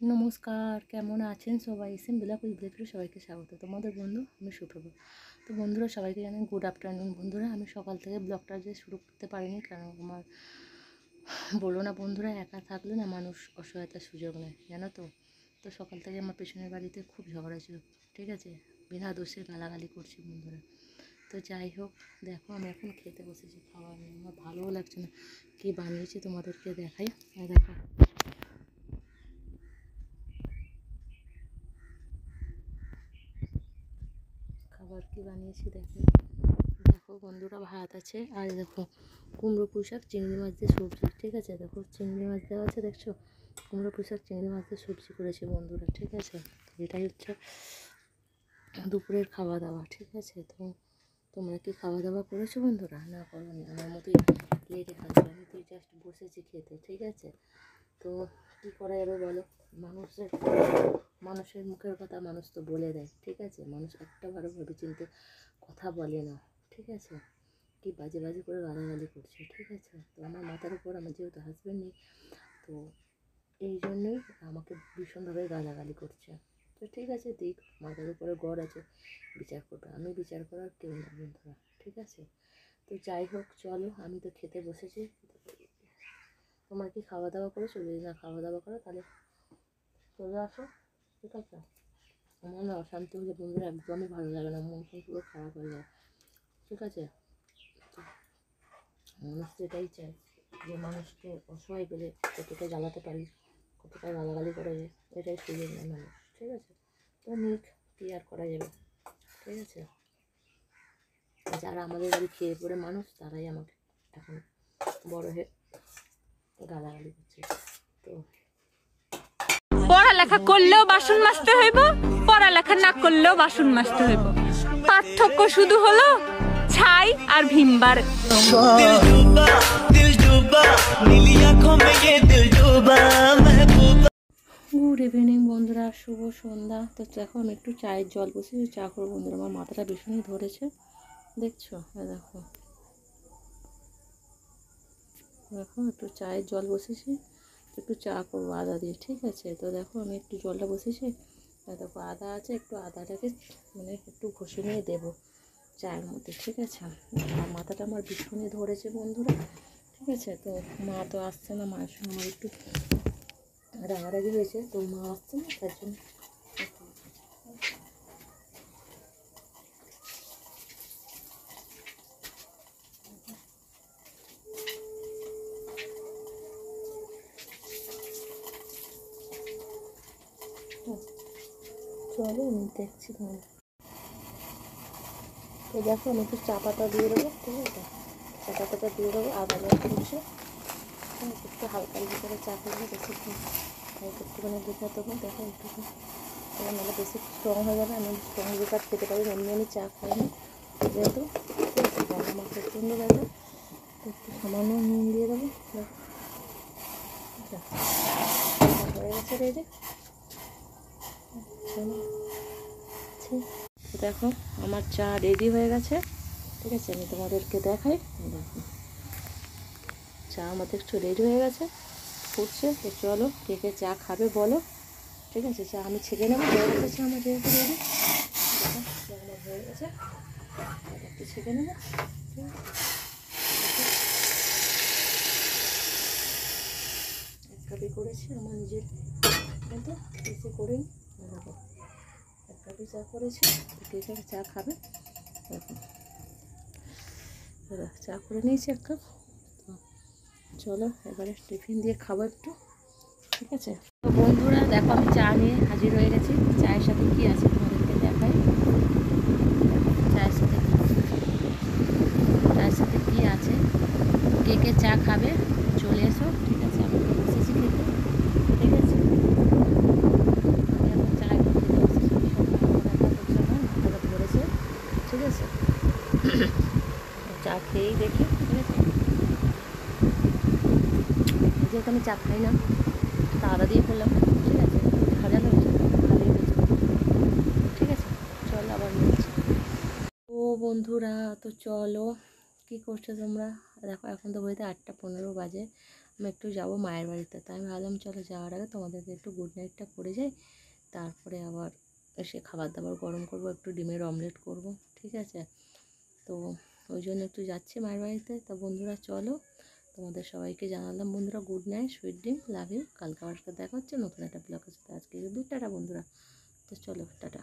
নমস্কার, কেমন আছেন সবাই? ব্লগ উইথ ব্লেকরে সবাইকে স্বাগত। তোমাদের বন্ধু আমি সুপ্রভ। তো বন্ধুরা সবাইকে জানাই গুড আফটারনুন। বন্ধুরা আমি সকাল থেকে ব্লগটা যে শুরু করতে পারিনি, কারণ আমার বলো না বন্ধুরা, একা থাকলে না মানুষ অসহায়তার সুযোগ নেয়, জানো তো। তো সকাল থেকে আমার পেছনের বাড়িতে খুব ঝগড়া ছিল, ঠিক আছে, বিনা দোষে গালাগালি করছি বন্ধুরা। তো যাই হোক, দেখো আমি এখন খেতে বসেছি, খাবার নিয়ে আমার ভালোও লাগছে না। কী বানিয়েছি তোমাদেরকে দেখাই। দেখো খাবার কি বানিয়েছি, দেখো দেখো বন্ধুরা, ভাত আছে, আর দেখো কুমড়ো পুঁই শাক চিংড়ি মাছ দিয়ে সবজি, ঠিক আছে। দেখো চিংড়ি মাছ দেওয়া আছে, দেখছো, কুমড়ো পুঁই শাক চিংড়ি মাছ দিয়ে সবজি করেছি বন্ধুরা, ঠিক আছে। এটাই হচ্ছে দুপুরের খাওয়া দাওয়া, ঠিক আছে। তো তোমরা কি খাওয়া দাওয়া করেছো বন্ধুরা? না করোনি, আমার মতোই লেটে খাচ্ছি, আমি তো জাস্ট বসেছি খেতে, ঠিক আছে। তো কী করা যাবে বলো, মানুষের মুখের কথা মানুষ তো বলে দেয়, ঠিক আছে। মানুষ একটাবারও ভেবে চিনতে কথা বলে না, ঠিক আছে। কি বাজে বাজে করে গালাগালি করছে, ঠিক আছে। তো আমার মাথার উপর আমার যেহেতু হাজব্যান্ড নেই, তো এই জন্যই আমাকে ভীষণভাবে গালাগালি করছে। তো ঠিক আছে, দিক, মাথার উপরে গড় আছে, বিচার করবে, আমি বিচার করার কেউ না বন্ধুরা, ঠিক আছে। তো যাই হোক, চলো আমি তো খেতে বসেছি। তোমার কি খাওয়া দাওয়া করেছো? যদি না খাওয়া দাওয়া করো তাহলে চলে আসো, ঠিক আছে। আমার না অশান্তি হলে বন্ধুরা একদমই ভালো লাগে না, মন পুরো খারাপ হয়ে যায়, ঠিক আছে। মানুষ এটাই চায় যে মানুষকে অসহায় পেলে কতটা জ্বালাতে পারি, কতটা গালাগালি করে, এটাই সুযোগ নেয় মানুষ, ঠিক আছে। তো নিক, কী আর করা যাবে, ঠিক আছে। যারা আমাদের বাড়ি খেয়ে পড়ে মানুষ, তারাই আমাকে এখন বড় হয়ে গালাগালি করছে। তো পড়ালেখা করলেও বাসন মাজতে হইব, পড়ালেখা না করলেও বাসন মাজতে হইব। পার্থক্য শুধু হলো ছাই আর ভিমবার। গুড ইভিনিং বন্ধুরা, শুভ সন্ধ্যা। তো দেখো আমি একটু চায়ের জল বসিয়েছি, চা করবো বন্ধুরা। আমার মাথাটা ভীষণই ধরেছে, দেখছো, দেখো দেখো একটু চায়ের জল বসেছি, একটু চা করবো আদা দিয়ে, ঠিক আছে। তো দেখো আমি একটু জলটা বসেছি, দেখো আদা আছে, একটু আদাটাকে মানে একটু ঘষে নিয়ে দেবো চায়ের মধ্যে, ঠিক আছে। আর মাথাটা আমার ভীষণই ধরেছে বন্ধুরা, ঠিক আছে। তো মা তো আসছে না, মায়ের সঙ্গে আমার একটু রাগারাগি হয়েছে, তো মা আসছে না, তার জন্য চলো আমি দেখছি তোমার। তো দেখো আমি একটু চা পাতা দিয়ে দেবো, ঠিক আছে, চা পাতাটা দিয়ে দেবো, আদা রসুন, একটু হালকা ভিতরে চা করবো, বেশি একটুখানি দেখে দেবো, দেখো একটু নাহলে বেশি স্ট্রং হয়ে যাবে। আমি স্ট্রং লিকার খেতে পারি, এমনি আমি চা খাই না যেহেতু, ঠিক আছে। গলা আমার প্রচণ্ড ব্যথা, একটু সামান্য নুন দিয়ে দেবো, হয়ে গেছে রেডি। দেখো আমার চা রেডি হয়ে গেছে, ঠিক আছে। আমি তোমাদেরকে দেখাই, দেখো চা আমাদের একটু রেডি হয়ে গেছে, ফুটছে। তো চলো কে কে চা খাবে বলো, ঠিক আছে। চা আমি ছেঁকে নেবো, হয়ে গেছে চা আমার যেহেতু রেডি, দেখো চা আমার হয়ে গেছে, একটু ছেঁকে নেবো, ঠিক আছে। এক কাপই করেছি আমার নিজের মতো, বেশি করেই, দেখো এক কাপই চা করেছি। কে কে চা খাবে দেখো, চা করে নিয়েছি এক কাপ। তো চলো এবারে টিফিন দিয়ে খাবো একটু, ঠিক আছে। তো বন্ধুরা দেখো আমি চা নিয়ে হাজির হয়ে গেছি। চায়ের সাথে কি আছে তোমাদেরকে দেখাই, চায়ের সাথে কি আছে, কে কে চা খাবে চলে এসো, ঠিক আছে। আমি তো বসেছি খেতে, ঠিক আছে। আমি এখন চা একটু খেতে বসেছি, মাথাটা ধরেছে, ঠিক আছে। চা খেয়েই দেখি, ঠিক আছে। যেহেতু আমি চা খাই না, তা আদা দিয়ে করলাম, ঠিক আছে। ভালো হয়েছে, ভালোই হয়েছে, ঠিক আছে। চলো আবার বলছি। ও বন্ধুরা, তো চলো কী করছো তোমরা? দেখো এখন তো বইতে 8:15 বাজে, আমি একটু যাবো মায়ের বাড়িতে, তাই আমি ভাবলাম চলো যাওয়ার আগে তোমাদেরকে একটু গুড নাইটটা করে যাই, তারপরে আবার এসে খাবার দাবার গরম করব, একটু ডিমের অমলেট করব, ঠিক আছে। তো ওই জন্য একটু যাচ্ছি মায়ের বাড়িতে। তো বন্ধুরা চলো, তোমাদের সবাইকে জানালাম বন্ধুরা good night, sweet dream, love you. কালকে আবার দেখা হচ্ছে নতুন একটা ব্লগের সাথে। আজকে টাটা বন্ধুরা, তো চলো টাটা।